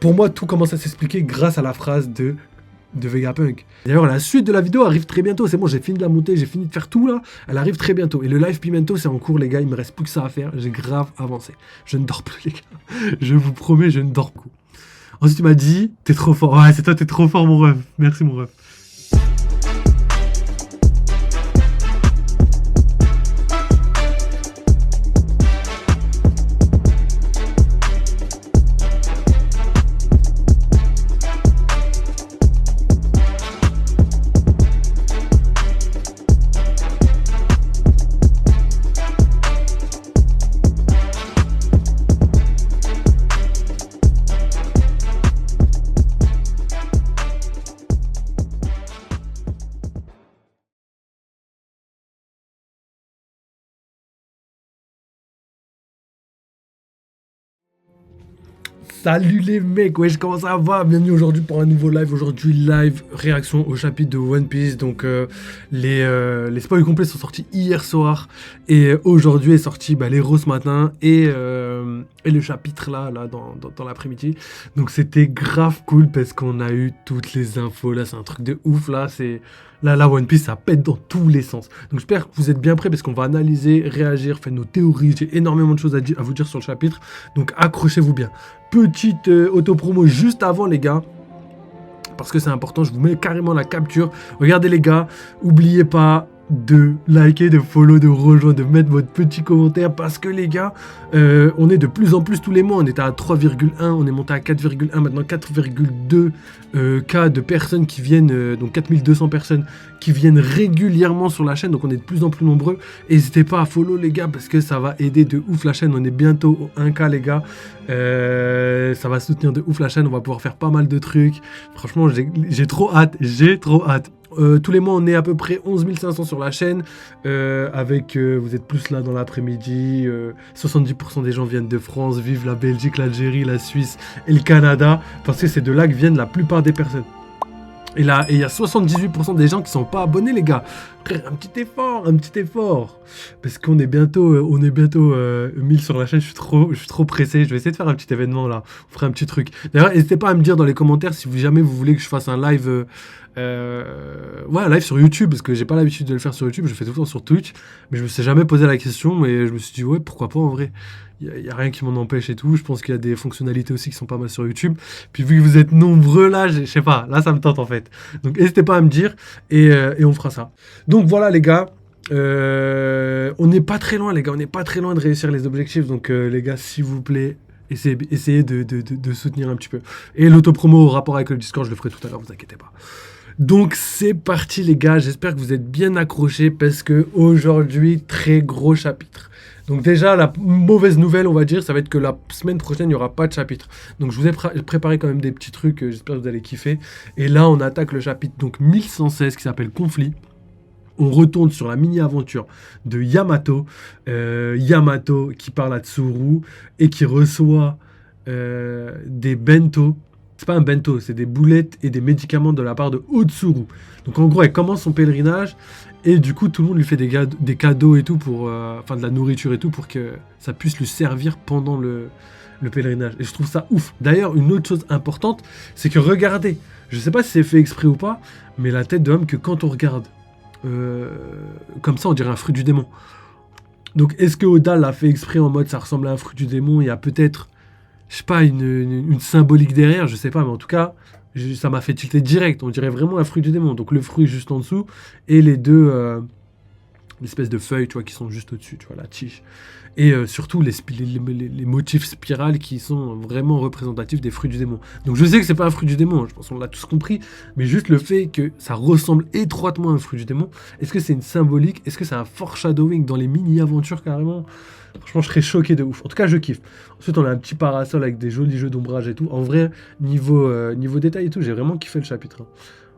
Pour moi, tout commence à s'expliquer grâce à la phrase de Vegapunk. D'ailleurs, la suite de la vidéo arrive très bientôt. C'est bon, j'ai fini de la monter, j'ai fini de faire tout là. Elle arrive très bientôt. Et le live Pimento, c'est en cours, les gars. Il me reste plus que ça à faire. J'ai grave avancé. Je ne dors plus, les gars. Je vous promets, je ne dors plus. Ensuite, tu m'as dit, t'es trop fort. Ouais, c'est toi, t'es trop fort, mon ref. Merci, mon ref. Salut les mecs, ouais, je commence à voir. Bienvenue aujourd'hui pour un nouveau live. Aujourd'hui, live réaction au chapitre de One Piece. Donc, les spoils complets sont sortis hier soir. Et aujourd'hui est sorti l'héros ce matin. Et le chapitre là dans l'après-midi. Donc, c'était grave cool parce qu'on a eu toutes les infos. Là, c'est un truc de ouf. Là, c'est. Là, One Piece, ça pète dans tous les sens. Donc, j'espère que vous êtes bien prêts parce qu'on va analyser, réagir, faire nos théories. J'ai énormément de choses à vous dire sur le chapitre. Donc, accrochez-vous bien. Petite auto-promo juste avant, les gars. Parce que c'est important, je vous mets carrément la capture. Regardez, les gars, n'oubliez pas de liker, de follow, de rejoindre, de mettre votre petit commentaire parce que les gars, on est de plus en plus tous les mois, on était à 3,1, on est monté à 4,1, maintenant 4,2 cas de personnes qui viennent, donc 4200 personnes qui viennent régulièrement sur la chaîne, donc on est de plus en plus nombreux. N'hésitez pas à follow, les gars, parce que ça va aider de ouf la chaîne, on est bientôt au 1K, les gars. Ça va soutenir de ouf la chaîne, on va pouvoir faire pas mal de trucs. Franchement, j'ai trop hâte, tous les mois, on est à peu près 11 500 sur la chaîne, vous êtes plus là dans l'après-midi, 70% des gens viennent de France, vive la Belgique, l'Algérie, la Suisse et le Canada, parce que c'est de là que viennent la plupart des personnes. Et là, il y a 78% des gens qui sont pas abonnés, les gars. Frère, un petit effort. Parce qu'on est bientôt, 1000 sur la chaîne. Je suis trop pressé. Je vais essayer de faire un petit événement là. On fera un petit truc. D'ailleurs, n'hésitez pas à me dire dans les commentaires si jamais vous voulez que je fasse un live, un live sur YouTube, parce que j'ai pas l'habitude de le faire sur YouTube. Je le fais tout le temps sur Twitch. Mais je me suis jamais posé la question. Mais je me suis dit, ouais, pourquoi pas en vrai. Il n'y a rien qui m'en empêche et tout. Je pense qu'il y a des fonctionnalités aussi qui sont pas mal sur YouTube. Puis vu que vous êtes nombreux là, je sais pas, là ça me tente en fait. Donc n'hésitez pas à me dire et on fera ça. Donc voilà les gars, on n'est pas très loin les gars, on n'est pas très loin de réussir les objectifs. Donc les gars, s'il vous plaît, essayez de soutenir un petit peu. Et l'autopromo au rapport avec le Discord, je le ferai tout à l'heure, vous inquiétez pas. Donc c'est parti les gars, j'espère que vous êtes bien accrochés parce que aujourd'hui, très gros chapitre. Donc déjà, la mauvaise nouvelle, on va dire, ça va être que la semaine prochaine, il n'y aura pas de chapitre. Donc je vous ai préparé quand même des petits trucs, j'espère que vous allez kiffer. Et là, on attaque le chapitre donc 1116 qui s'appelle Conflit. On retourne sur la mini-aventure de Yamato. Yamato qui parle à Tsuru et qui reçoit des bento. C'est pas un bento, c'est des boulettes et des médicaments de la part de Otsuru. Donc en gros, elle commence son pèlerinage et du coup, tout le monde lui fait des cadeaux et tout, de la nourriture et tout, pour que ça puisse lui servir pendant le pèlerinage. Et je trouve ça ouf. D'ailleurs, une autre chose importante, c'est que regardez, je sais pas si c'est fait exprès ou pas, mais la tête de homme que quand on regarde comme ça, on dirait un fruit du démon. Donc est-ce que Oda l'a fait exprès en mode ça ressemble à un fruit du démon? Il y a peut-être, je sais pas, une symbolique derrière, je sais pas, mais en tout cas, ça m'a fait tilter direct. On dirait vraiment un fruit du démon. Donc le fruit juste en dessous et les deux l'espèce de feuilles, tu vois, qui sont juste au-dessus, tu vois, la tige. Et surtout les motifs spirales qui sont vraiment représentatifs des fruits du démon. Donc je sais que c'est pas un fruit du démon, je pense qu'on l'a tous compris, mais juste le fait que ça ressemble étroitement à un fruit du démon, est-ce que c'est une symbolique? Est-ce que c'est un foreshadowing dans les mini-aventures carrément? Franchement, je serais choqué de ouf. En tout cas, je kiffe. Ensuite, on a un petit parasol avec des jolis jeux d'ombrage et tout. En vrai, niveau détail et tout, j'ai vraiment kiffé le chapitre.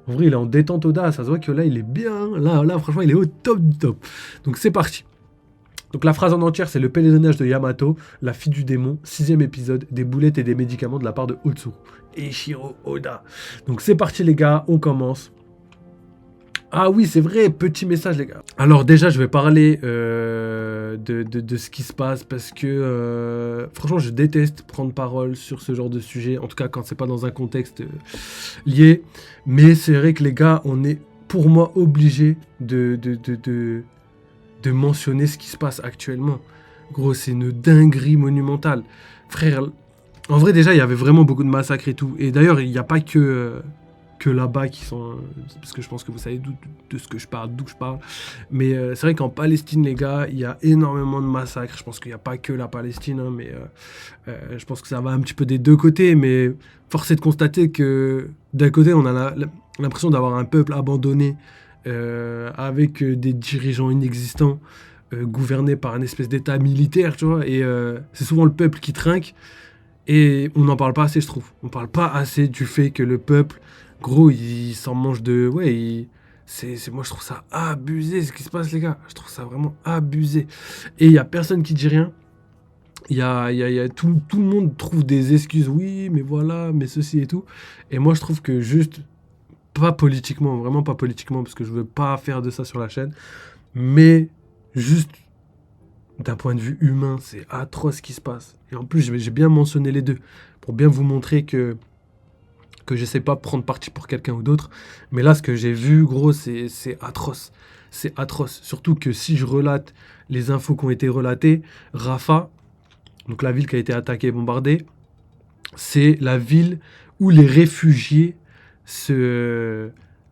En vrai, il est en détente Oda. Ça se voit que là, il est bien. Là, franchement, il est au top du top. Donc, c'est parti. Donc, la phrase en entière, c'est le pèlerinage de Yamato, la fille du démon, 6e épisode, des boulettes et des médicaments de la part de Otsuru. Eiichiro Oda. Donc, c'est parti, les gars. On commence. Ah oui, c'est vrai, petit message, les gars. Alors déjà, je vais parler de ce qui se passe parce que franchement, je déteste prendre parole sur ce genre de sujet, en tout cas quand c'est pas dans un contexte lié. Mais c'est vrai que les gars, on est pour moi obligé de mentionner ce qui se passe actuellement. Gros, c'est une dinguerie monumentale. Frère, en vrai déjà, il y avait vraiment beaucoup de massacres et tout. Et d'ailleurs, il n'y a pas que là-bas qui sont... parce que je pense que vous savez de ce que je parle, d'où je parle. Mais c'est vrai qu'en Palestine, les gars, il y a énormément de massacres. Je pense qu'il n'y a pas que la Palestine, hein, mais je pense que ça va un petit peu des deux côtés. Mais force est de constater que d'un côté, on a l'impression d'avoir un peuple abandonné avec des dirigeants inexistants, gouvernés par une espèce d'état militaire, tu vois. Et c'est souvent le peuple qui trinque. Et on n'en parle pas assez, je trouve. On parle pas assez du fait que le peuple, gros, il s'en mange de... Ouais, moi, je trouve ça abusé, ce qui se passe, les gars. Je trouve ça vraiment abusé. Et il y a personne qui dit rien. Tout le monde trouve des excuses. Oui, mais voilà, mais ceci et tout. Et moi, je trouve que juste, pas politiquement, vraiment pas politiquement, parce que je veux pas faire de ça sur la chaîne, mais juste d'un point de vue humain, c'est atroce ce qui se passe. Et en plus, j'ai bien mentionné les deux, pour bien vous montrer que je sais pas prendre parti pour quelqu'un ou d'autre. Mais là, ce que j'ai vu, gros, c'est atroce. C'est atroce. Surtout que si je relate les infos qui ont été relatées, Rafah, donc la ville qui a été attaquée et bombardée, c'est la ville où les réfugiés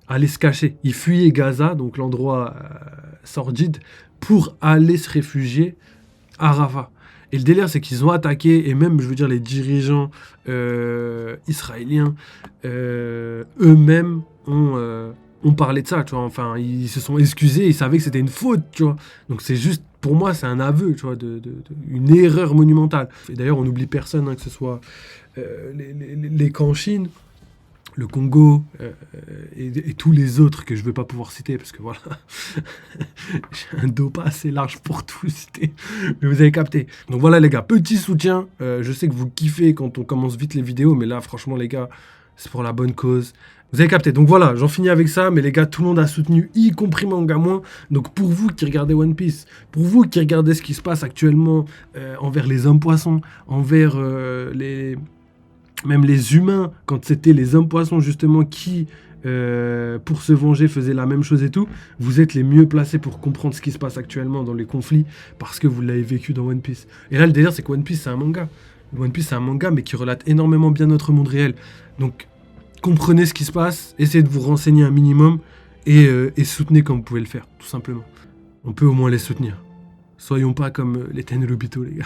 allaient se cacher. Ils fuyaient Gaza, donc l'endroit sordide, pour aller se réfugier à Rafah. Et le délire, c'est qu'ils ont attaqué, et même, je veux dire, les dirigeants israéliens eux-mêmes ont parlé de ça, tu vois. Enfin, ils se sont excusés, ils savaient que c'était une faute, tu vois. Donc c'est juste, pour moi, c'est un aveu, tu vois, une erreur monumentale. Et d'ailleurs, on n'oublie personne, hein, que ce soit les camps en Chine, le Congo et tous les autres que je ne vais pas pouvoir citer parce que voilà, j'ai un dos pas assez large pour tout citer, mais vous avez capté. Donc voilà les gars, petit soutien, je sais que vous kiffez quand on commence vite les vidéos, mais là franchement les gars, c'est pour la bonne cause. Vous avez capté, donc voilà, j'en finis avec ça, mais les gars, tout le monde a soutenu, y compris Mangamon. Donc pour vous qui regardez One Piece, pour vous qui regardez ce qui se passe actuellement envers les hommes-poissons, envers même les humains, quand c'était les hommes-poissons justement qui, pour se venger, faisaient la même chose et tout, vous êtes les mieux placés pour comprendre ce qui se passe actuellement dans les conflits, parce que vous l'avez vécu dans One Piece. Et là, le délire, c'est que One Piece, c'est un manga. One Piece, c'est un manga, mais qui relate énormément bien notre monde réel. Donc, comprenez ce qui se passe, essayez de vous renseigner un minimum, et soutenez comme vous pouvez le faire, tout simplement. On peut au moins les soutenir. Soyons pas comme les Tenryubito, les gars.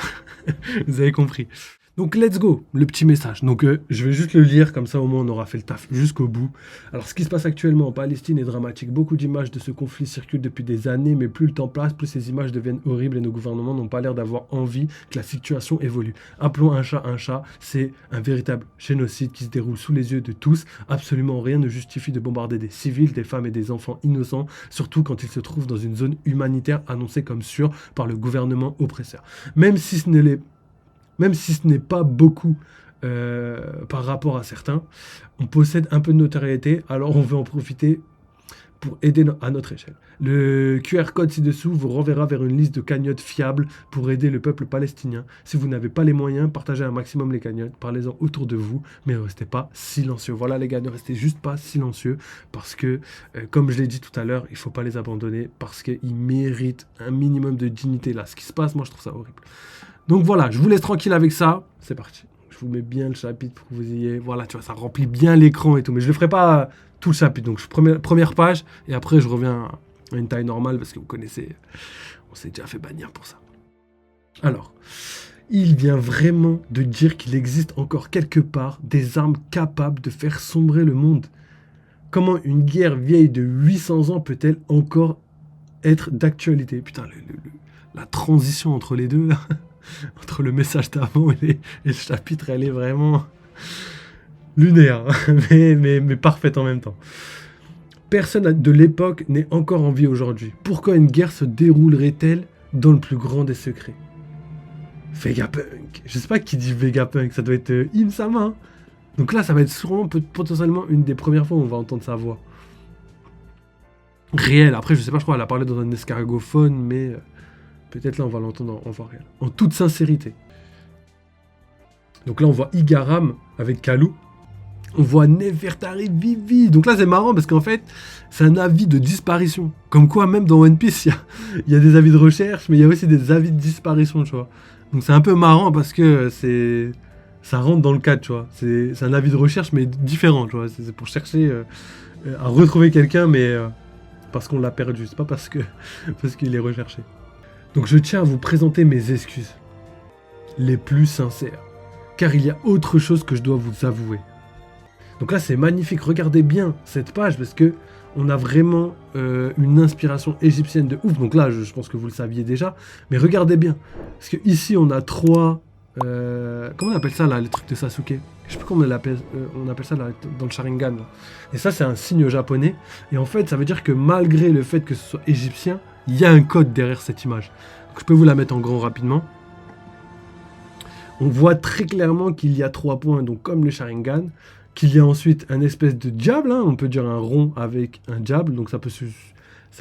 Vous avez compris. Donc let's go, le petit message. Donc je vais juste le lire, comme ça au moins on aura fait le taf jusqu'au bout. Alors ce qui se passe actuellement en Palestine est dramatique. Beaucoup d'images de ce conflit circulent depuis des années, mais plus le temps passe, plus ces images deviennent horribles et nos gouvernements n'ont pas l'air d'avoir envie que la situation évolue. Appelons un chat, c'est un véritable génocide qui se déroule sous les yeux de tous. Absolument rien ne justifie de bombarder des civils, des femmes et des enfants innocents, surtout quand ils se trouvent dans une zone humanitaire annoncée comme sûre par le gouvernement oppresseur. Même si ce n'est pas beaucoup par rapport à certains, on possède un peu de notoriété, alors on veut en profiter pour aider à notre échelle. Le QR code ci-dessous vous renverra vers une liste de cagnottes fiables pour aider le peuple palestinien. Si vous n'avez pas les moyens, partagez un maximum les cagnottes, parlez-en autour de vous, mais ne restez pas silencieux. Voilà les gars, ne restez juste pas silencieux, parce que, comme je l'ai dit tout à l'heure, il ne faut pas les abandonner, parce qu'ils méritent un minimum de dignité. Là, ce qui se passe, moi je trouve ça horrible. Donc voilà, je vous laisse tranquille avec ça. C'est parti. Je vous mets bien le chapitre pour que vous ayez... Voilà, tu vois, ça remplit bien l'écran et tout. Mais je ne le ferai pas tout le chapitre. Donc, première page. Et après, je reviens à une taille normale parce que vous connaissez... On s'est déjà fait bannir pour ça. Alors, il vient vraiment de dire qu'il existe encore quelque part des armes capables de faire sombrer le monde. Comment une guerre vieille de 800 ans peut-elle encore être d'actualité? Putain, la transition entre les deux, là... entre le message d'avant et le chapitre, elle est vraiment lunaire, mais parfaite en même temps. Personne de l'époque n'est encore en vie aujourd'hui. Pourquoi une guerre se déroulerait-elle dans le plus grand des secrets? Vegapunk. Je sais pas qui dit Vegapunk, ça doit être Im-sama. Hein. Donc là, ça va être sûrement potentiellement une des premières fois où on va entendre sa voix. réel. Après, je sais pas, je crois qu'elle a parlé dans un escargophone, mais peut-être là, on va l'entendre en voix réelle. En toute sincérité. Donc là, on voit Igaram avec Kalou. On voit Nefertari Vivi. Donc là, c'est marrant parce qu'en fait, c'est un avis de disparition. Comme quoi, même dans One Piece, il y a des avis de recherche, mais il y a aussi des avis de disparition, tu vois. Donc c'est un peu marrant parce que ça rentre dans le cadre, tu vois. C'est un avis de recherche, mais différent, tu vois. C'est pour chercher à retrouver quelqu'un, mais parce qu'on l'a perdu. C'est pas parce qu'il est recherché. Donc je tiens à vous présenter mes excuses les plus sincères. Car il y a autre chose que je dois vous avouer. Donc là, c'est magnifique. Regardez bien cette page parce que on a vraiment une inspiration égyptienne de ouf. Donc là, je pense que vous le saviez déjà. Mais regardez bien. Parce que ici, on a trois... comment on appelle ça, là, les trucs de Sasuke? Je sais plus comment on appelle ça là, dans le Sharingan. Là. Et ça, c'est un signe japonais. Et en fait, ça veut dire que malgré le fait que ce soit égyptien, il y a un code derrière cette image. Donc, je peux vous la mettre en grand rapidement. On voit très clairement qu'il y a 3 points, donc comme le Sharingan, qu'il y a ensuite un espèce de diable, hein, on peut dire un rond avec un diable, donc ça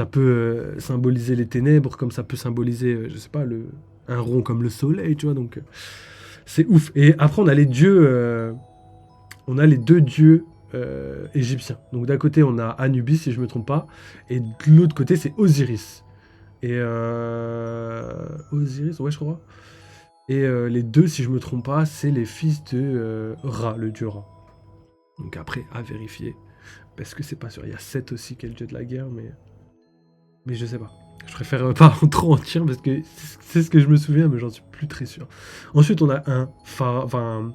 peut symboliser les ténèbres, comme ça peut symboliser, je sais pas, un rond comme le soleil, tu vois, donc c'est ouf. Et après, on a les dieux, on a les 2 dieux égyptiens. Donc d'un côté, on a Anubis, si je me trompe pas, et de l'autre côté, c'est Osiris. Et Osiris, ouais, je crois. Et les 2, si je me trompe pas, c'est les fils de Ra, le dieu Ra. Donc après, à vérifier. Parce que c'est pas sûr. Il y a Seth aussi qui est le dieu de la guerre, mais je sais pas. Je préfère pas trop en dire parce que c'est ce que je me souviens, mais j'en suis plus très sûr. Ensuite, on a un pharaon, enfin,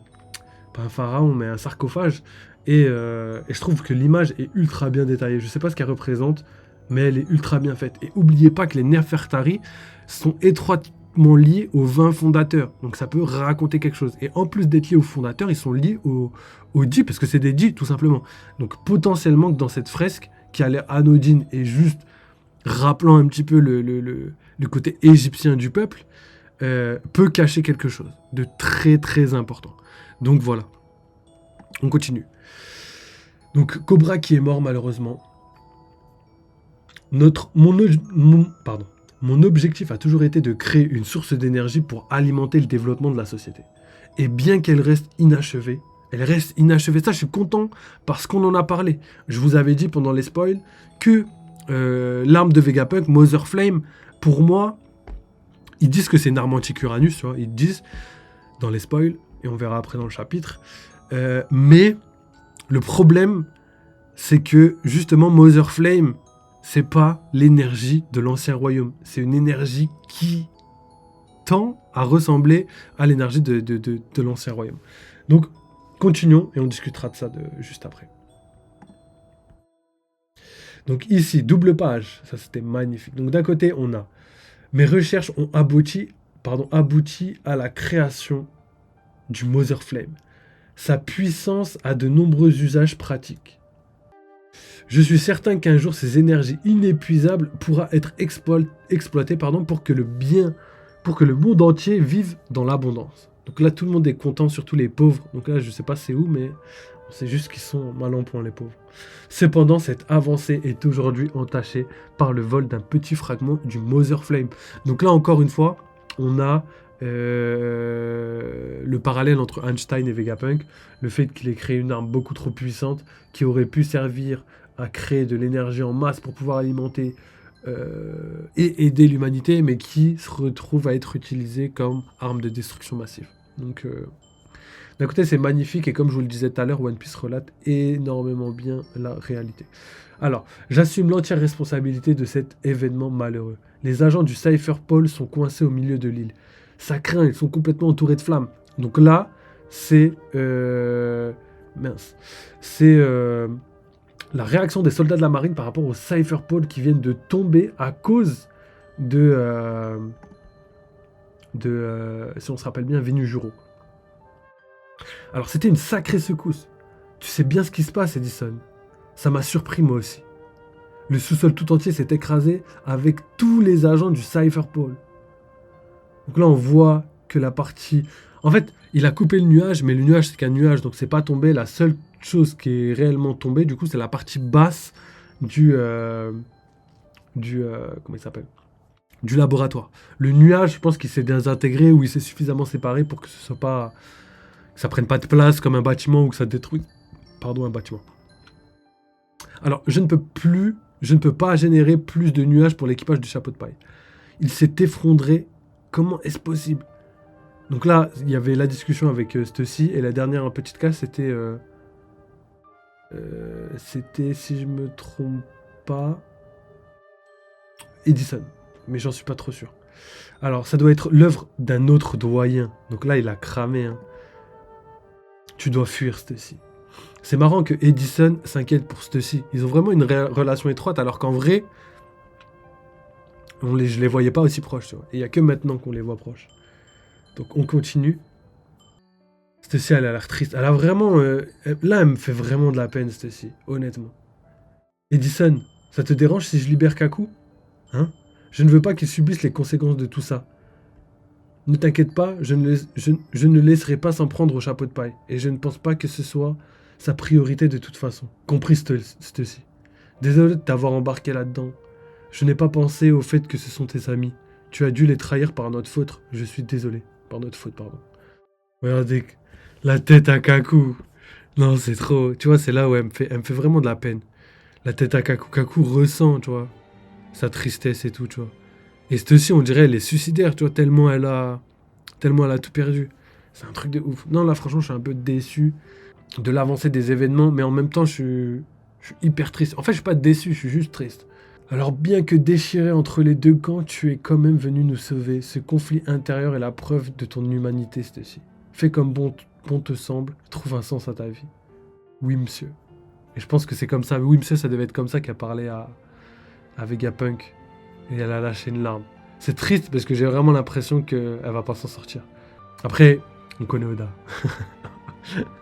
pas un pharaon, mais un sarcophage. Et je trouve que l'image est ultra bien détaillée. Je sais pas ce qu'elle représente, mais elle est ultra bien faite. Et oubliez pas que les Nefertari sont étroitement liés aux 20 fondateurs. Donc ça peut raconter quelque chose. Et en plus d'être liés aux fondateurs, ils sont liés aux dits, parce que c'est des dits, tout simplement. Donc potentiellement que dans cette fresque, qui a l'air anodine et juste rappelant un petit peu le côté égyptien du peuple, peut cacher quelque chose de très très important. Donc voilà. On continue. Donc Cobra qui est mort malheureusement. Mon objectif a toujours été de créer une source d'énergie pour alimenter le développement de la société. Et bien qu'elle reste inachevée, ça je suis content parce qu'on en a parlé. Je vous avais dit pendant les spoils que l'arme de Vegapunk, Mother Flame, pour moi, ils disent que c'est une arme anti-Uranus, tu vois, ils disent dans les spoils, et on verra après dans le chapitre, mais le problème, c'est que justement Mother Flame, c'est pas l'énergie de l'ancien royaume. C'est une énergie qui tend à ressembler à l'énergie de l'ancien royaume. Donc, continuons et on discutera de ça juste après. Donc ici, double page. Ça, c'était magnifique. Donc d'un côté, on a mes recherches ont abouti à la création du Mother Flame. Sa puissance a de nombreux usages pratiques. Je suis certain qu'un jour, ces énergies inépuisables pourra être exploitées pour que le monde entier vive dans l'abondance. Donc là, tout le monde est content, surtout les pauvres. Donc là, je sais pas c'est où, mais c'est juste qu'ils sont mal en point, les pauvres. Cependant, cette avancée est aujourd'hui entachée par le vol d'un petit fragment du Mother Flame. Donc là, encore une fois, on a le parallèle entre Einstein et Vegapunk, le fait qu'il ait créé une arme beaucoup trop puissante qui aurait pu servir à créer de l'énergie en masse pour pouvoir alimenter et aider l'humanité, mais qui se retrouve à être utilisée comme arme de destruction massive. Donc, d'un côté, c'est magnifique, et comme je vous le disais tout à l'heure, One Piece relate énormément bien la réalité. Alors, j'assume l'entière responsabilité de cet événement malheureux. Les agents du Cypher Pole sont coincés au milieu de l'île. Ça craint, ils sont complètement entourés de flammes. Donc là, c'est... C'est la réaction des soldats de la marine par rapport au Cypher Pole qui viennent de tomber à cause de si on se rappelle bien, Venujuro. Alors c'était une sacrée secousse. Tu sais bien ce qui se passe, Edison. Ça m'a surpris moi aussi. Le sous-sol tout entier s'est écrasé avec tous les agents du Cypher Pole. Donc là on voit que la partie... En fait, il a coupé le nuage, mais le nuage c'est qu'un nuage, donc c'est pas tombé. La seule chose qui est réellement tombée, du coup, c'est la partie basse du comment il s'appelle? Du laboratoire. Le nuage, je pense qu'il s'est désintégré ou il s'est suffisamment séparé pour que ce soit pas, que ça prenne pas de place comme un bâtiment ou que ça détruise, pardon, un bâtiment. Alors, je ne peux pas générer plus de nuages pour l'équipage du chapeau de paille. Il s'est effondré. Comment est-ce possible? Donc là, il y avait la discussion avec Stussy et la dernière petite case, c'était, si je me trompe pas, Edison. Mais j'en suis pas trop sûr. Alors, ça doit être l'œuvre d'un autre doyen. Donc là, il a cramé. Hein. Tu dois fuir, Stussy. C'est marrant que Edison s'inquiète pour Stussy. Ils ont vraiment une relation étroite, alors qu'en vrai, je les voyais pas aussi proches. Tu vois. Et il n'y a que maintenant qu'on les voit proches. Donc on continue. Stussy, elle a l'air triste. Elle a vraiment... là, elle me fait vraiment de la peine, Stussy. Honnêtement. Edison, ça te dérange si je libère Kaku? Hein? Je ne veux pas qu'il subisse les conséquences de tout ça. Ne t'inquiète pas, je ne laisserai pas s'en prendre au chapeau de paille. Et je ne pense pas que ce soit sa priorité de toute façon. Compris, Stussy. Désolé de t'avoir embarqué là-dedans. Je n'ai pas pensé au fait que ce sont tes amis. Tu as dû les trahir par notre faute. Je suis désolé. Par notre faute, pardon. Regardez, la tête à Kaku. Non, c'est trop. Tu vois, c'est là où elle me fait vraiment de la peine. La tête à Kaku. Kaku ressent, tu vois, sa tristesse et tout, tu vois. Et cette aussi, on dirait, elle est suicidaire, tu vois, tellement elle a tout perdu. C'est un truc de ouf. Non, là, franchement, je suis un peu déçu de l'avancée des événements, mais en même temps, je suis hyper triste. En fait, je suis pas déçu, je suis juste triste. Alors, bien que déchiré entre les deux camps, tu es quand même venu nous sauver. Ce conflit intérieur est la preuve de ton humanité, Stussy. Fais comme bon te semble, trouve un sens à ta vie. Oui, monsieur. Et je pense que c'est comme ça. Oui, monsieur, ça devait être comme ça qu'elle parlait à Vegapunk. Et elle a lâché une larme. C'est triste parce que j'ai vraiment l'impression qu'elle va pas s'en sortir. Après, on connaît Oda.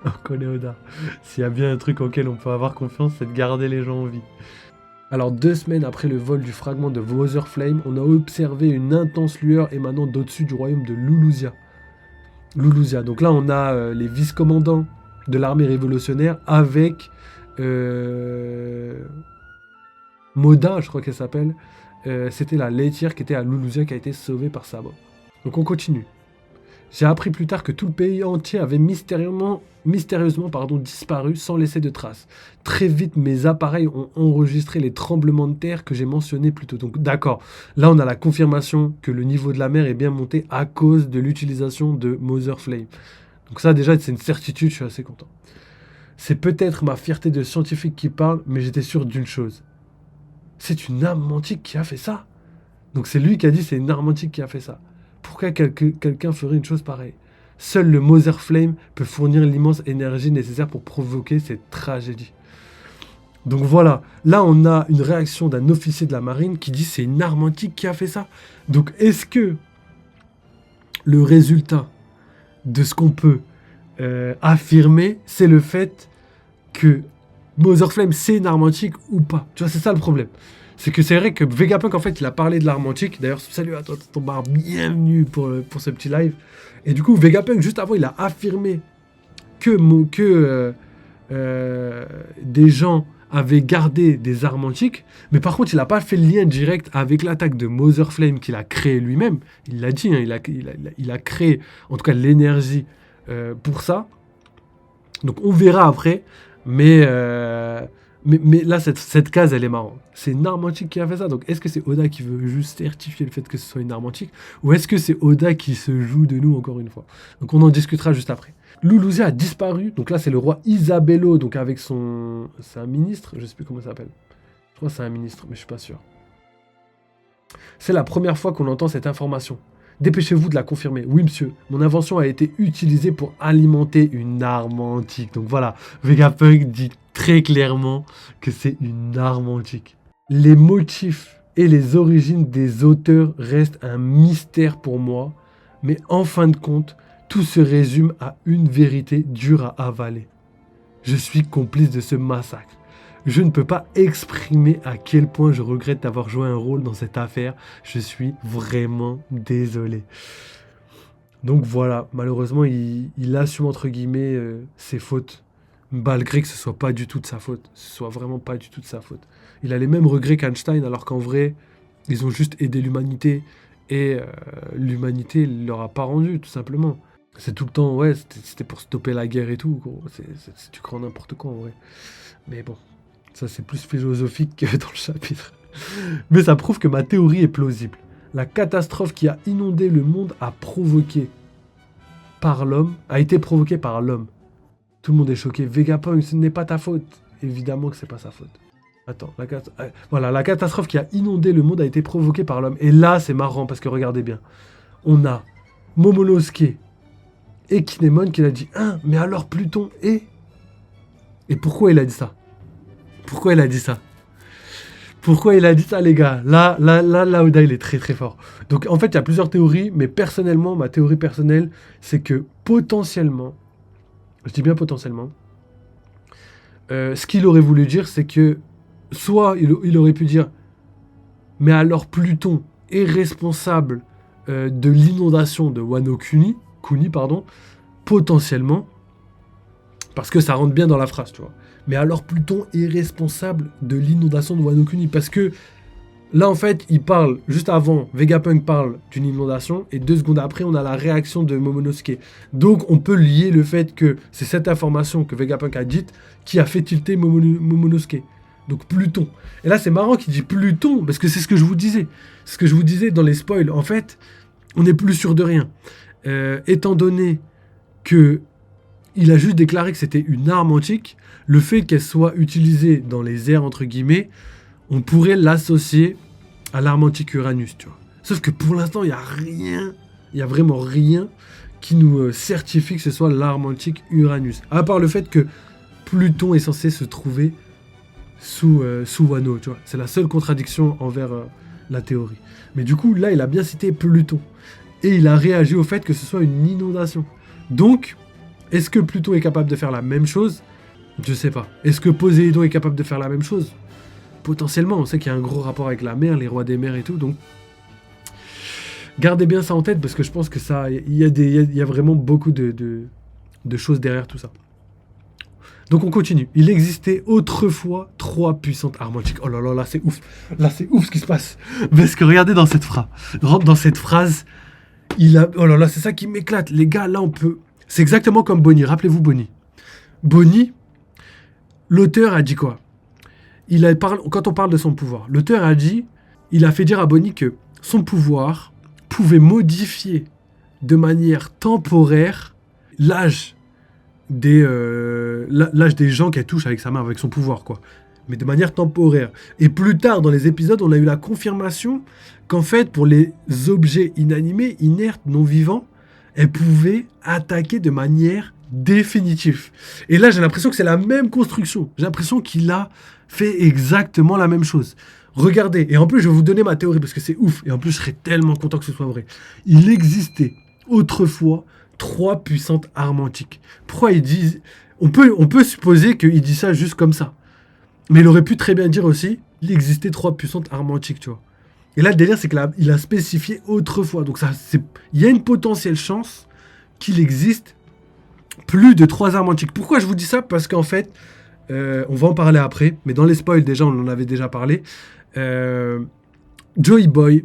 On connaît Oda. S'il y a bien un truc auquel on peut avoir confiance, c'est de garder les gens en vie. Alors 2 semaines après le vol du fragment de Mother Flame, on a observé une intense lueur émanant d'au-dessus du royaume de Lulusia. Donc là, on a les vice-commandants de l'armée révolutionnaire avec Moda, je crois qu'elle s'appelle. C'était la laitière qui était à Lulusia qui a été sauvée par Sabo. Donc on continue. J'ai appris plus tard que tout le pays entier avait mystérieusement disparu sans laisser de traces. Très vite, mes appareils ont enregistré les tremblements de terre que j'ai mentionnés plus tôt. Donc d'accord, là on a la confirmation que le niveau de la mer est bien monté à cause de l'utilisation de Mother Flame. Donc ça déjà c'est une certitude, je suis assez content. C'est peut-être ma fierté de scientifique qui parle, mais j'étais sûr d'une chose. C'est une arme antique qui a fait ça. Donc c'est lui qui a dit c'est une arme antique qui a fait ça. Pourquoi quelqu'un ferait une chose pareille? Seul le Mother Flame peut fournir l'immense énergie nécessaire pour provoquer cette tragédie. Donc voilà, là on a une réaction d'un officier de la marine qui dit c'est une arme antique qui a fait ça. Donc est-ce que le résultat de ce qu'on peut affirmer, c'est le fait que Mother Flame c'est une arme antique ou pas? Tu vois, c'est ça le problème. C'est que c'est vrai que Vegapunk, en fait, il a parlé de l'arme antique. D'ailleurs, salut à toi, ton bar, bienvenue pour ce petit live. Et du coup, Vegapunk, juste avant, il a affirmé que des gens avaient gardé des armes antiques. Mais par contre, il n'a pas fait le lien direct avec l'attaque de Mother Flame qu'il a créé lui-même. Il l'a dit, hein, il a créé, en tout cas, l'énergie pour ça. Donc, on verra après. Mais là, cette case, elle est marrante. C'est une arme antique qui a fait ça. Donc, est-ce que c'est Oda qui veut juste certifier le fait que ce soit une arme antique? Ou est-ce que c'est Oda qui se joue de nous encore une fois? Donc, on en discutera juste après. Lulusia a disparu. Donc là, c'est le roi Isabello. Donc, avec son... C'est un ministre? Je sais plus comment ça s'appelle. Je crois que c'est un ministre, mais je suis pas sûr. C'est la première fois qu'on entend cette information. Dépêchez-vous de la confirmer. Oui, monsieur, mon invention a été utilisée pour alimenter une arme antique. Donc voilà, Vegapunk dit très clairement que c'est une arme antique. Les motifs et les origines des auteurs restent un mystère pour moi, mais en fin de compte, tout se résume à une vérité dure à avaler. Je suis complice de ce massacre. Je ne peux pas exprimer à quel point je regrette d'avoir joué un rôle dans cette affaire. Je suis vraiment désolé. Donc voilà, malheureusement, il assume entre guillemets ses fautes malgré que ce soit pas du tout de sa faute. Ce soit vraiment pas du tout de sa faute. Il a les mêmes regrets qu'Einstein, alors qu'en vrai, ils ont juste aidé l'humanité. Et l'humanité leur a pas rendu, tout simplement. C'est tout le temps, ouais, c'était pour stopper la guerre et tout, gros. Tu crois n'importe quoi, en vrai. Mais bon, ça c'est plus philosophique que dans le chapitre. Mais ça prouve que ma théorie est plausible. La catastrophe qui a inondé le monde a été provoquée par l'homme. Tout le monde est choqué. Vegapunk, ce n'est pas ta faute. Évidemment que c'est pas sa faute. Attends, voilà, la catastrophe qui a inondé le monde a été provoquée par l'homme. Et là, c'est marrant parce que regardez bien. On a Momonosuke et Kinemon qui l'a dit. Hein, mais alors Pluton est... Et pourquoi il a dit ça? Pourquoi il a dit ça? Pourquoi il a dit ça, les gars? Là, Oda, il est très très fort. Donc en fait, il y a plusieurs théories, mais personnellement, ma théorie personnelle, c'est que potentiellement, je dis bien potentiellement, ce qu'il aurait voulu dire, c'est que soit il aurait pu dire, mais alors Pluton est responsable de l'inondation de Wano Kuni, potentiellement, parce que ça rentre bien dans la phrase, tu vois. Mais alors Pluton est responsable de l'inondation de Wano Kuni, parce que là, en fait, il parle, juste avant, Vegapunk parle d'une inondation, et 2 secondes après, on a la réaction de Momonosuke. Donc, on peut lier le fait que c'est cette information que Vegapunk a dite qui a fait tilter Momonosuke. Donc, Pluton. Et là, c'est marrant qu'il dit Pluton, parce que c'est ce que je vous disais. Ce que je vous disais dans les spoils. En fait, on n'est plus sûr de rien. Étant donné que il a juste déclaré que c'était une arme antique, le fait qu'elle soit utilisée dans les airs, entre guillemets, on pourrait l'associer à l'arme antique Uranus, tu vois. Sauf que pour l'instant, il n'y a vraiment rien qui nous certifie que ce soit l'arme antique Uranus. À part le fait que Pluton est censé se trouver sous Wano, tu vois. C'est la seule contradiction envers la théorie. Mais du coup, là, il a bien cité Pluton. Et il a réagi au fait que ce soit une inondation. Donc, est-ce que Pluton est capable de faire la même chose? Je sais pas. Est-ce que Poséidon est capable de faire la même chose? Potentiellement, on sait qu'il y a un gros rapport avec la mer, les rois des mers et tout, donc gardez bien ça en tête parce que je pense que ça, il y a vraiment beaucoup de choses derrière tout ça. Donc on continue. Il existait autrefois 3 puissantes armes antiques. Oh là là, là c'est ouf. Là c'est ouf ce qui se passe. Parce que regardez dans cette phrase, oh là là, c'est ça qui m'éclate. Les gars, là on peut... C'est exactement comme Bonnie. Rappelez-vous Bonnie. Bonnie, l'auteur a dit quoi? Quand on parle de son pouvoir, l'auteur a dit, il a fait dire à Bonnie que son pouvoir pouvait modifier de manière temporaire l'âge des gens qu'elle touche avec sa main, avec son pouvoir, quoi. Mais de manière temporaire. Et plus tard, dans les épisodes, on a eu la confirmation qu'en fait, pour les objets inanimés, inertes, non vivants, elle pouvait attaquer de manière définitive. Et là, j'ai l'impression que c'est la même construction. J'ai l'impression qu'il a fait exactement la même chose. Regardez, et en plus je vais vous donner ma théorie parce que c'est ouf, et en plus je serais tellement content que ce soit vrai. Il existait autrefois 3 puissantes armes antiques. Pourquoi il dit... On peut supposer qu'il dit ça juste comme ça. Mais il aurait pu très bien dire aussi, il existait 3 puissantes armes antiques, tu vois. Et là le délire c'est qu'il a spécifié autrefois. Donc il y a une potentielle chance qu'il existe plus de 3 armes antiques. Pourquoi je vous dis ça? Parce qu'en fait, on va en parler après, mais dans les spoils déjà, on en avait déjà parlé. Joy Boy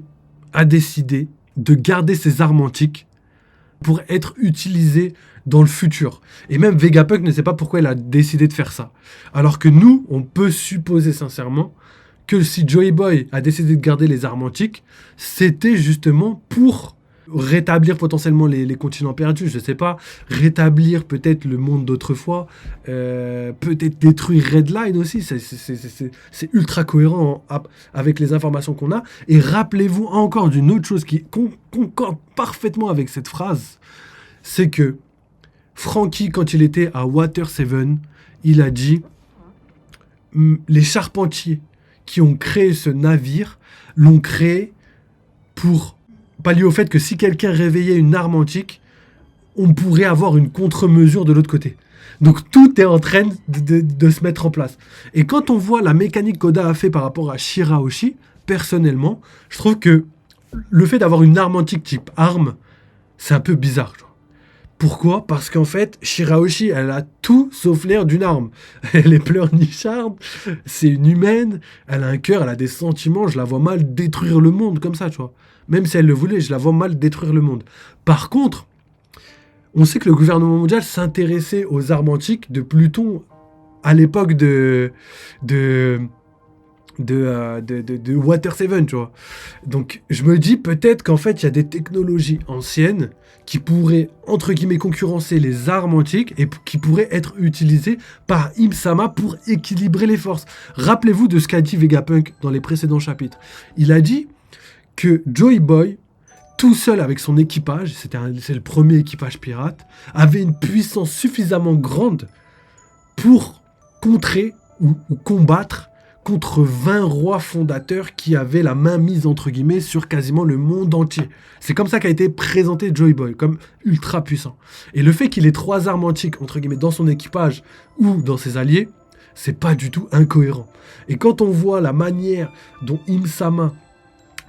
a décidé de garder ses armes antiques pour être utilisées dans le futur. Et même Vegapunk ne sait pas pourquoi il a décidé de faire ça. Alors que nous, on peut supposer sincèrement que si Joy Boy a décidé de garder les armes antiques, c'était justement pour rétablir potentiellement les continents perdus, je sais pas, rétablir peut-être le monde d'autrefois, peut-être détruire Redline aussi, c'est ultra cohérent avec les informations qu'on a. Et rappelez-vous encore d'une autre chose qui concorde parfaitement avec cette phrase, c'est que Franky, quand il était à Water 7, il a dit les charpentiers qui ont créé ce navire l'ont créé pour pallier au fait que si quelqu'un réveillait une arme antique, on pourrait avoir une contre-mesure de l'autre côté. Donc tout est en train de se mettre en place. Et quand on voit la mécanique qu'Oda a fait par rapport à Shirahoshi, personnellement, je trouve que le fait d'avoir une arme antique type arme, c'est un peu bizarre. Genre. Pourquoi? Parce qu'en fait, Shirahoshi, elle a tout sauf l'air d'une arme. Elle est pleurnicharde, c'est une humaine, elle a un cœur, elle a des sentiments, je la vois mal détruire le monde comme ça, tu vois. Même si elle le voulait, je la vois mal détruire le monde. Par contre, on sait que le gouvernement mondial s'intéressait aux armes antiques de Pluton à l'époque de Water 7, tu vois. Donc, je me dis peut-être qu'en fait, il y a des technologies anciennes qui pourraient, entre guillemets, concurrencer les armes antiques et qui pourraient être utilisées par Im-sama pour équilibrer les forces. Rappelez-vous de ce qu'a dit Vegapunk dans les précédents chapitres. Il a dit que Joy Boy, tout seul avec son équipage, c'est le premier équipage pirate, avait une puissance suffisamment grande pour contrer ou combattre contre 20 rois fondateurs qui avaient la main mise, entre guillemets, sur quasiment le monde entier. C'est comme ça qu'a été présenté Joy Boy, comme ultra puissant. Et le fait qu'il ait 3 armes antiques, entre guillemets, dans son équipage ou dans ses alliés, c'est pas du tout incohérent. Et quand on voit la manière dont Im-sama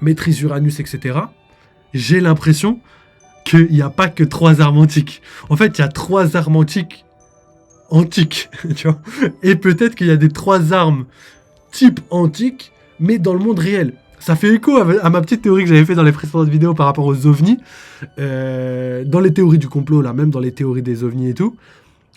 maîtrise Uranus, etc., j'ai l'impression qu'il n'y a pas que 3 armes antiques. En fait, il y a 3 armes antiques, tu vois. Et peut-être qu'il y a des 3 armes type antique, mais dans le monde réel. Ça fait écho à ma petite théorie que j'avais fait dans les précédentes vidéos par rapport aux ovnis. Dans les théories du complot, là, même dans les théories des ovnis et tout,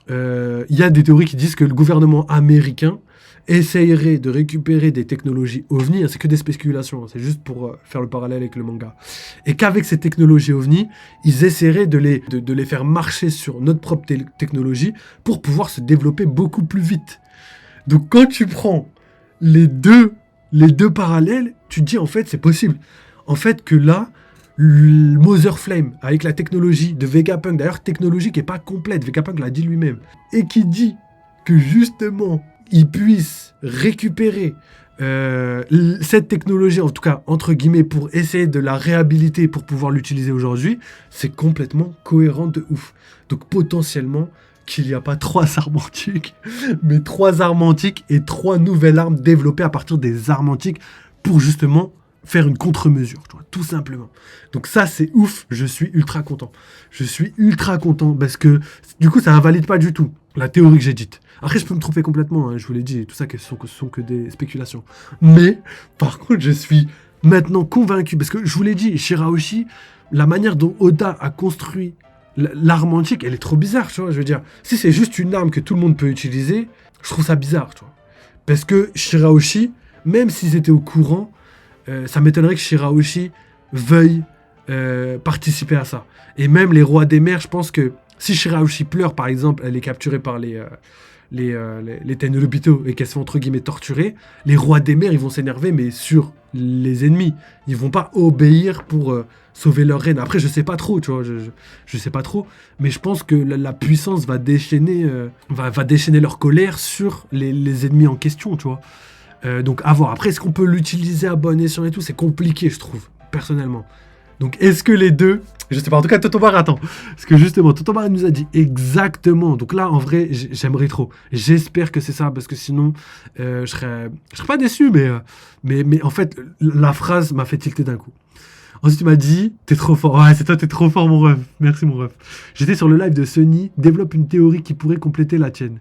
il y a des théories qui disent que le gouvernement américain essayerait de récupérer des technologies ovnis, c'est que des spéculations, c'est juste pour faire le parallèle avec le manga, et qu'avec ces technologies ovnis, ils essaieraient de les faire marcher sur notre propre technologie pour pouvoir se développer beaucoup plus vite. Donc quand tu prends les deux parallèles, tu te dis en fait c'est possible. En fait que là, le Mother Flame, avec la technologie de Vegapunk, d'ailleurs technologie qui n'est pas complète, Vegapunk l'a dit lui-même, et qui dit que justement il puisse récupérer cette technologie, en tout cas entre guillemets, pour essayer de la réhabiliter pour pouvoir l'utiliser aujourd'hui, c'est complètement cohérent de ouf. Donc potentiellement qu'il n'y a pas 3 armes antiques, mais 3 armes antiques et 3 nouvelles armes développées à partir des armes antiques pour justement faire une contre-mesure, tu vois, tout simplement. Donc ça, c'est ouf, je suis ultra content. Je suis ultra content parce que, du coup, ça invalide pas du tout la théorie que j'ai dite. Après, je peux me tromper complètement, hein, je vous l'ai dit, tout ça, ce sont que des spéculations. Mais, par contre, je suis maintenant convaincu, parce que je vous l'ai dit, Shirahoshi, la manière dont Oda a construit l'arme antique, elle est trop bizarre, tu vois, je veux dire. Si c'est juste une arme que tout le monde peut utiliser, je trouve ça bizarre, tu vois. Parce que Shirahoshi, même s'ils étaient au courant, ça m'étonnerait que Shirahoshi veuille participer à ça. Et même les rois des mers, je pense que si Shirahoshi pleure, par exemple, elle est capturée par les Tenryubito et qu'elles sont entre guillemets torturées, les rois des mers, ils vont s'énerver, mais sur les ennemis. Ils vont pas obéir pour sauver leur reine. Après, je sais pas trop, tu vois, je sais pas trop, mais je pense que la puissance va déchaîner, va déchaîner leur colère sur les ennemis en question, tu vois. Donc à voir. Après, est-ce qu'on peut l'utiliser à bon escient et tout? C'est compliqué, je trouve, personnellement. Donc est-ce que les deux... Je sais pas, en tout cas Totobar attend. Parce que justement, Totobar nous a dit exactement. Donc là, en vrai, j'aimerais trop. J'espère que c'est ça, parce que sinon, je serais pas déçu, mais en fait, la phrase m'a fait tilter d'un coup. Ensuite, il m'a dit, t'es trop fort. Ouais, c'est toi, t'es trop fort, mon ref. Merci, mon ref. J'étais sur le live de Sony, développe une théorie qui pourrait compléter la tienne.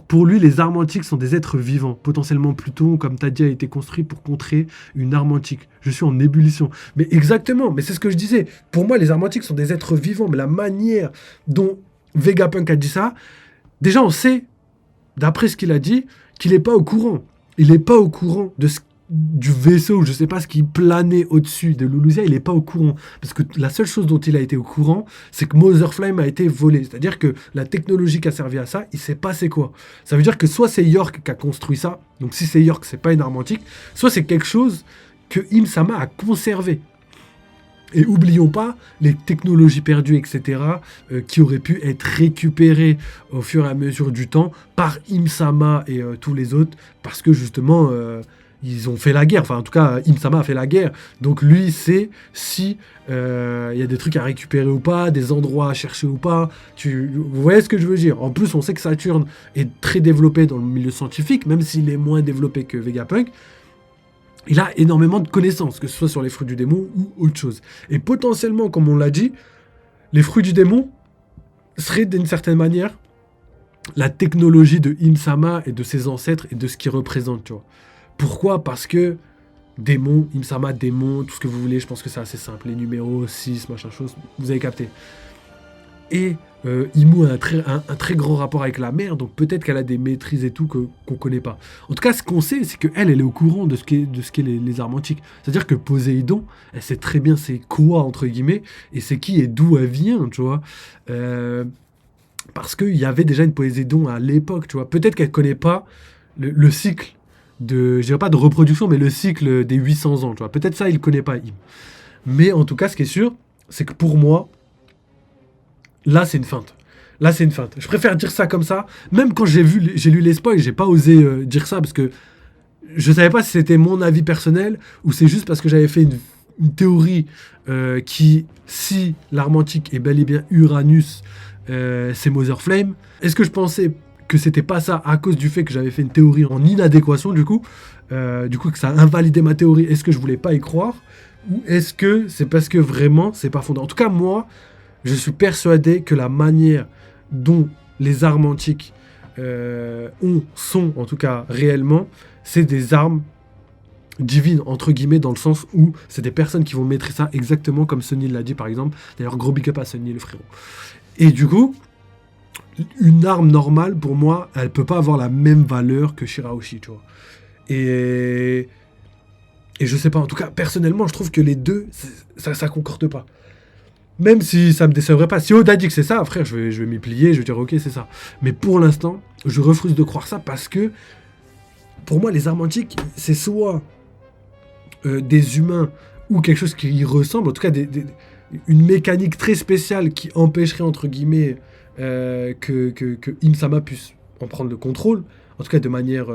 Pour lui, les armes antiques sont des êtres vivants. Potentiellement Pluton, comme t'as dit, a été construit pour contrer une arme antique. Je suis en ébullition. Mais exactement, mais c'est ce que je disais. Pour moi, les armes antiques sont des êtres vivants. Mais la manière dont Vegapunk a dit ça, déjà on sait, d'après ce qu'il a dit, qu'il n'est pas au courant. Il n'est pas au courant du vaisseau, je sais pas ce qui planait au-dessus de Lulusia, il est pas au courant. Parce que la seule chose dont il a été au courant, c'est que Mother Flame a été volé. C'est-à-dire que la technologie qui a servi à ça, il sait pas c'est quoi. Ça veut dire que soit c'est York qui a construit ça, donc si c'est York, c'est pas une arme antique, soit c'est quelque chose que Im-sama a conservé. Et oublions pas les technologies perdues, etc., qui auraient pu être récupérées au fur et à mesure du temps par Im-sama et tous les autres, parce que justement... ils ont fait la guerre, enfin en tout cas Im-sama a fait la guerre, donc lui sait si y a des trucs à récupérer ou pas, des endroits à chercher ou pas, vous voyez ce que je veux dire. En plus on sait que Saturne est très développé dans le milieu scientifique, même s'il est moins développé que Vegapunk, il a énormément de connaissances, que ce soit sur les fruits du démon ou autre chose. Et potentiellement, comme on l'a dit, les fruits du démon, serait d'une certaine manière la technologie de Imsama et de ses ancêtres et de ce qu'il représente, tu vois. Pourquoi? Parce que démon, Imsama, démon, tout ce que vous voulez, je pense que c'est assez simple. Les numéros, 6, machin chose, vous avez capté. Et Imu a un très grand rapport avec la mer, donc peut-être qu'elle a des maîtrises et tout qu'on connaît pas. En tout cas, ce qu'on sait, c'est qu'elle, elle est au courant de ce qu'est les armes antiques. C'est-à-dire que Poséidon, elle sait très bien c'est quoi, entre guillemets, et c'est qui et d'où elle vient, tu vois. Parce qu'il y avait déjà une Poséidon à l'époque, tu vois. Peut-être qu'elle connaît pas le cycle je dirais pas de reproduction, mais le cycle des 800 ans, tu vois. Peut-être ça, il connaît pas, Im. Mais en tout cas, ce qui est sûr, c'est que pour moi, là, c'est une feinte. Là, c'est une feinte. Je préfère dire ça comme ça. Même quand j'ai lu les spoils, j'ai pas osé dire ça parce que je savais pas si c'était mon avis personnel ou c'est juste parce que j'avais fait une théorie qui, si l'arme antique est bel et bien Uranus, c'est Mother Flame. Est-ce que je pensais que c'était pas ça à cause du fait que j'avais fait une théorie en inadéquation du coup que ça a invalidé ma théorie? Est-ce que je voulais pas y croire ou est-ce que c'est parce que vraiment c'est pas fondé? En tout cas, moi, je suis persuadé que la manière dont les armes antiques sont, en tout cas réellement, c'est des armes divines, entre guillemets, dans le sens où c'est des personnes qui vont maîtriser ça exactement comme Sunny l'a dit, par exemple. D'ailleurs, gros big up à Sunny, le frérot. Et du coup, une arme normale, pour moi, elle peut pas avoir la même valeur que Shirahoshi, tu vois. Et je sais pas, en tout cas, personnellement, je trouve que les deux, ça concorde pas. Même si ça me décevrait pas. Si Oda dit que c'est ça, frère, je vais m'y plier, je vais dire ok, c'est ça. Mais pour l'instant, je refuse de croire ça parce que, pour moi, les armes antiques, c'est soit des humains ou quelque chose qui y ressemble, en tout cas une mécanique très spéciale qui empêcherait, entre guillemets, que Im-sama puisse en prendre le contrôle, en tout cas de manière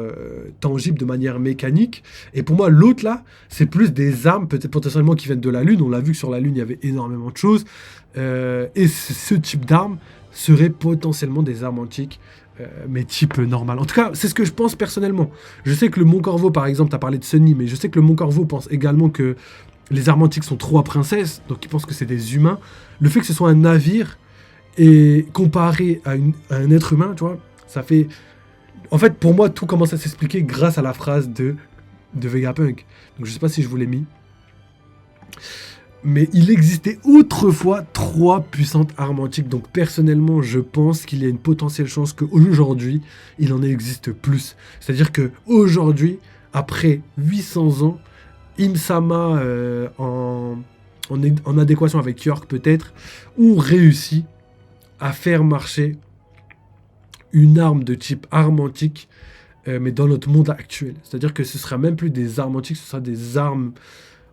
tangible, de manière mécanique. Et pour moi, l'autre là, c'est plus des armes, peut-être potentiellement qui viennent de la Lune. On l'a vu que sur la Lune, il y avait énormément de choses. Et ce type d'armes serait potentiellement des armes antiques, mais type normal. En tout cas, c'est ce que je pense personnellement. Je sais que le Mont Corvo, par exemple, t'as parlé de Sunny, mais je sais que le Mont Corvo pense également que les armes antiques sont trois princesses, donc ils pensent que c'est des humains. Le fait que ce soit un navire, et comparé à un être humain, tu vois, ça fait... En fait, pour moi, tout commence à s'expliquer grâce à la phrase de Vegapunk. Donc je sais pas si je vous l'ai mis. Mais il existait autrefois 3 puissantes armes antiques. Donc personnellement, je pense qu'il y a une potentielle chance qu'aujourd'hui, il en existe plus. C'est-à-dire qu'aujourd'hui, après 800 ans, Im-sama, en adéquation avec York peut-être, ont réussi à faire marcher une arme de type arme antique, mais dans notre monde actuel. C'est-à-dire que ce sera même plus des armes antiques, ce sera des armes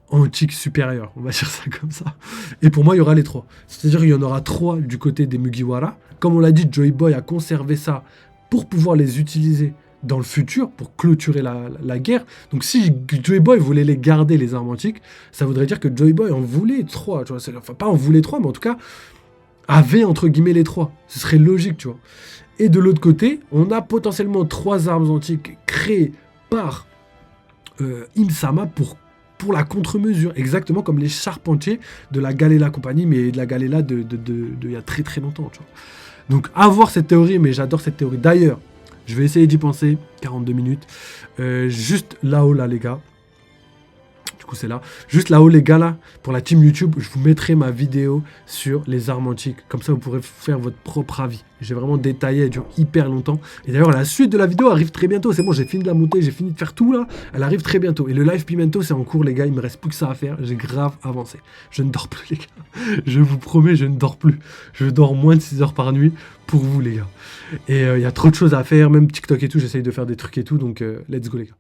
antiques supérieures, on va dire ça comme ça. Et pour moi, il y aura les 3. C'est-à-dire qu'il y en aura 3 du côté des Mugiwara. Comme on l'a dit, Joy Boy a conservé ça pour pouvoir les utiliser dans le futur, pour clôturer la guerre. Donc si Joy Boy voulait les garder, les armes antiques, ça voudrait dire que Joy Boy en voulait 3. Tu vois, enfin, pas en voulait 3, mais en tout cas, avait entre guillemets les 3. Ce serait logique, tu vois. Et de l'autre côté, on a potentiellement 3 armes antiques créées par Im-sama pour la contre-mesure, exactement comme les charpentiers de la Galela Company, mais de la Galela de il y a très très longtemps, tu vois. Donc, avoir cette théorie, mais j'adore cette théorie. D'ailleurs, je vais essayer d'y penser, 42 minutes. Juste là-haut, là, les gars. Du coup, c'est là. Juste là-haut, les gars, là, pour la team YouTube, je vous mettrai ma vidéo sur les armes antiques. Comme ça, vous pourrez faire votre propre avis. J'ai vraiment détaillé, elle dure hyper longtemps. Et d'ailleurs, la suite de la vidéo arrive très bientôt. C'est bon, j'ai fini de la monter, j'ai fini de faire tout, là. Elle arrive très bientôt. Et le live Pimento, c'est en cours, les gars. Il me reste plus que ça à faire. J'ai grave avancé. Je ne dors plus, les gars. Je vous promets, je ne dors plus. Je dors moins de 6 heures par nuit pour vous, les gars. Et il y a trop de choses à faire. Même TikTok et tout, j'essaye de faire des trucs et tout. Donc, let's go, les gars.